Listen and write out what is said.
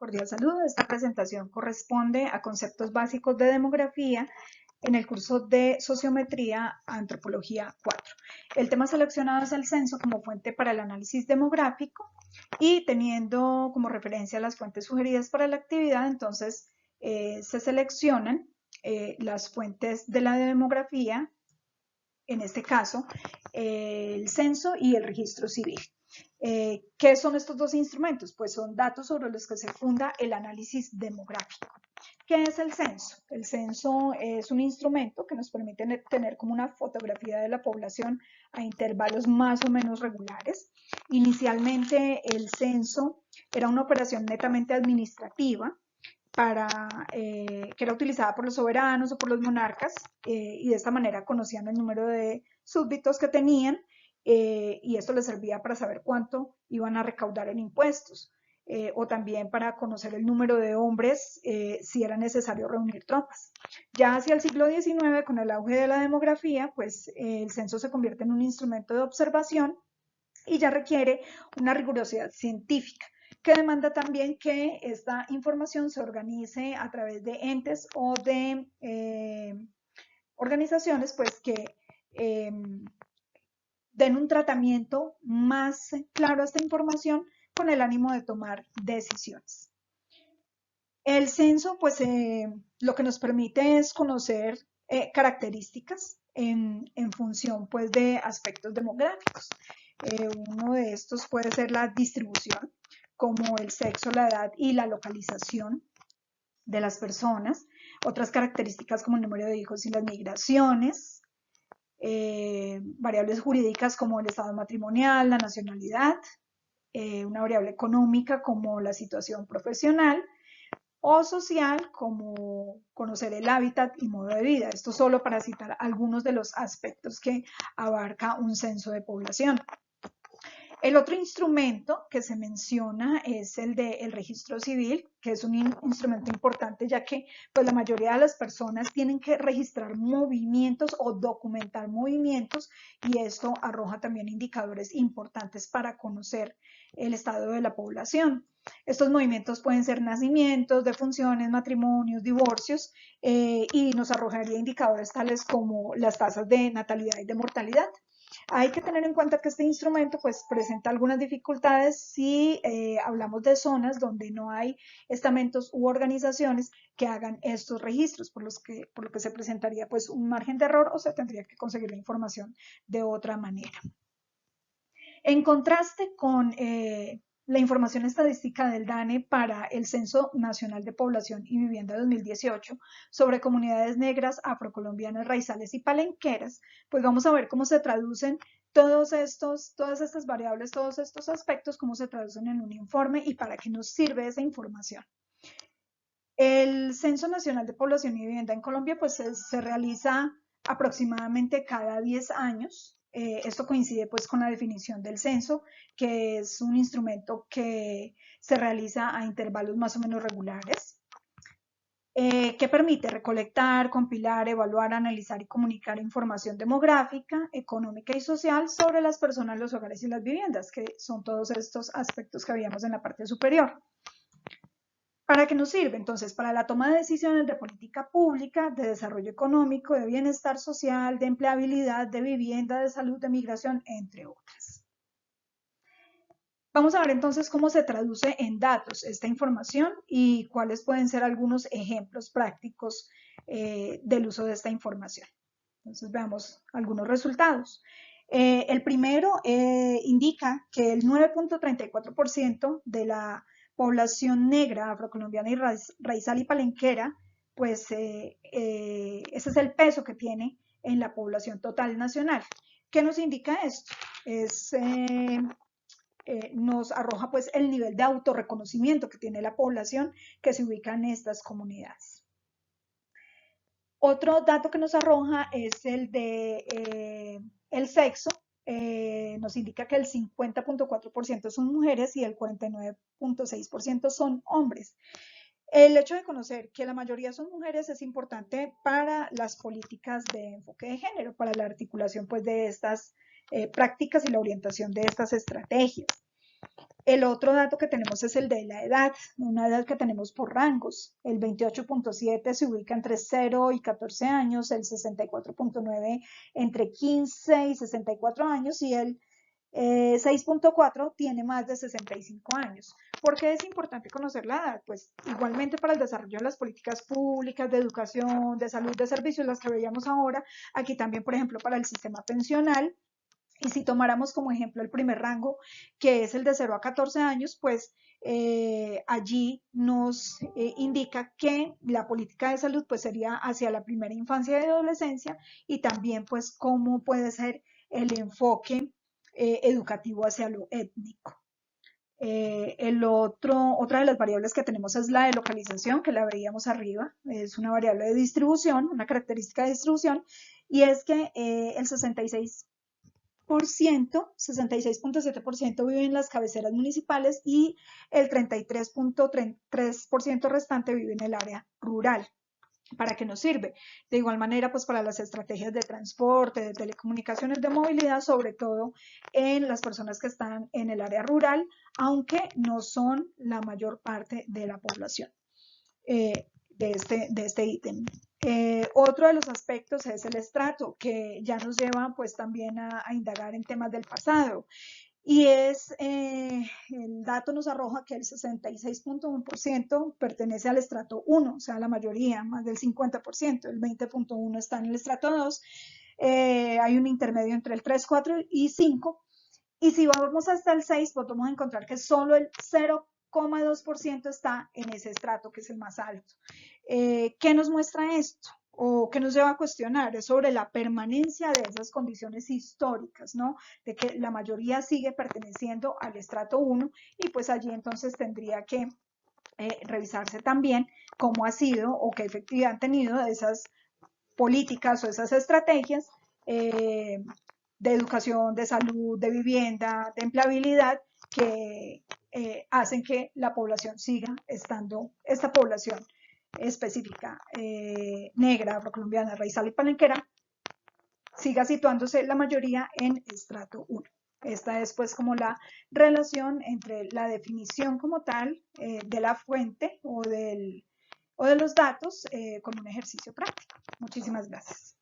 Cordial saludo. Esta presentación corresponde a conceptos básicos de demografía en el curso de Sociometría Antropología 4. El tema seleccionado es el censo como fuente para el análisis demográfico y teniendo como referencia las fuentes sugeridas para la actividad, entonces se seleccionan las fuentes de la demografía, en este caso el censo y el registro civil. ¿Qué son estos dos instrumentos? Pues son datos sobre los que se funda el análisis demográfico. ¿Qué es el censo? El censo es un instrumento que nos permite tener como una fotografía de la población a intervalos más o menos regulares. Inicialmente el censo era una operación netamente administrativa que era utilizada por los soberanos o por los monarcas y de esta manera conocían el número de súbditos que tenían y esto les servía para saber cuánto iban a recaudar en impuestos o también para conocer el número de hombres si era necesario reunir tropas. Ya hacia el siglo XIX, con el auge de la demografía, pues el censo se convierte en un instrumento de observación y ya requiere una rigurosidad científica que demanda también que esta información se organice a través de entes o de organizaciones pues que den un tratamiento más claro a esta información con el ánimo de tomar decisiones. El censo pues lo que nos permite es conocer características en función pues de aspectos demográficos. Uno de estos puede ser la distribución, como el sexo, la edad y la localización de las personas. Otras características como el número de hijos y las migraciones. Variables jurídicas como el estado matrimonial, la nacionalidad. Una variable económica como la situación profesional o social como conocer el hábitat y modo de vida. Esto solo para citar algunos de los aspectos que abarca un censo de población. El otro instrumento que se menciona es el del registro civil, que es un instrumento importante ya que pues, la mayoría de las personas tienen que registrar movimientos o documentar movimientos y esto arroja también indicadores importantes para conocer el estado de la población. Estos movimientos pueden ser nacimientos, defunciones, matrimonios, divorcios y nos arrojaría indicadores tales como las tasas de natalidad y de mortalidad. Hay que tener en cuenta que este instrumento pues presenta algunas dificultades si hablamos de zonas donde no hay estamentos u organizaciones que hagan estos registros, por lo que se presentaría pues un margen de error o se tendría que conseguir la información de otra manera. En contraste con la información estadística del DANE para el Censo Nacional de Población y Vivienda 2018 sobre comunidades negras, afrocolombianas, raizales y palenqueras, pues vamos a ver cómo se traducen todas estas variables, todos estos aspectos, cómo se traducen en un informe y para qué nos sirve esa información. El Censo Nacional de Población y Vivienda en Colombia pues se realiza aproximadamente cada 10 años. Esto coincide pues con la definición del censo, que es un instrumento que se realiza a intervalos más o menos regulares, que permite recolectar, compilar, evaluar, analizar y comunicar información demográfica, económica y social sobre las personas, los hogares y las viviendas, que son todos estos aspectos que habíamos en la parte superior. ¿Para qué nos sirve? Entonces, para la toma de decisiones de política pública, de desarrollo económico, de bienestar social, de empleabilidad, de vivienda, de salud, de migración, entre otras. Vamos a ver entonces cómo se traduce en datos esta información y cuáles pueden ser algunos ejemplos prácticos del uso de esta información. Entonces, veamos algunos resultados. El primero indica que el 9.34% de la población negra, afrocolombiana y raizal y palenquera, pues ese es el peso que tiene en la población total nacional. ¿Qué nos indica esto? Nos arroja pues el nivel de autorreconocimiento que tiene la población que se ubica en estas comunidades. Otro dato que nos arroja es el de el sexo. Nos indica que el 50.4% son mujeres y el 49.6% son hombres. El hecho de conocer que la mayoría son mujeres es importante para las políticas de enfoque de género, para la articulación pues, de estas prácticas y la orientación de estas estrategias. El otro dato que tenemos es el de la edad, una edad que tenemos por rangos. El 28.7 se ubica entre 0 y 14 años, el 64.9 entre 15 y 64 años y el 6.4 tiene más de 65 años. ¿Por qué es importante conocer la edad? Pues igualmente para el desarrollo de las políticas públicas, de educación, de salud, de servicios, las que veíamos ahora, aquí también, por ejemplo, para el sistema pensional. Y si tomáramos como ejemplo el primer rango, que es el de 0 a 14 años, pues allí nos indica que la política de salud pues sería hacia la primera infancia y adolescencia y también pues cómo puede ser el enfoque educativo hacia lo étnico. Otra de las variables que tenemos es la de localización, que la veíamos arriba, es una variable de distribución, una característica de distribución, y es que el 66.7% vive en las cabeceras municipales y el 33.3% restante vive en el área rural. ¿Para qué nos sirve? De igual manera, pues para las estrategias de transporte, de telecomunicaciones, de movilidad, sobre todo en las personas que están en el área rural, aunque no son la mayor parte de la población de este ítem. Otro de los aspectos es el estrato, que ya nos lleva pues también a indagar en temas del pasado. Y el dato nos arroja que el 66.1% pertenece al estrato 1, o sea, la mayoría, más del 50%, el 20.1% está en el estrato 2, hay un intermedio entre el 3, 4 y 5, y si vamos hasta el 6, pues vamos a encontrar que solo el 0,2% está en ese estrato, que es el más alto. ¿Qué nos muestra esto? ¿O qué nos lleva a cuestionar? Es sobre la permanencia de esas condiciones históricas, ¿no? De que la mayoría sigue perteneciendo al estrato 1 y pues allí entonces tendría que revisarse también cómo ha sido o qué efectividad han tenido esas políticas o esas estrategias de educación, de salud, de vivienda, de empleabilidad que hacen que la población siga estando, esta población específica negra, afrocolombiana, raizal y palenquera, siga situándose la mayoría en estrato 1. Esta es pues como la relación entre la definición como tal de la fuente o de los datos con un ejercicio práctico. Muchísimas gracias.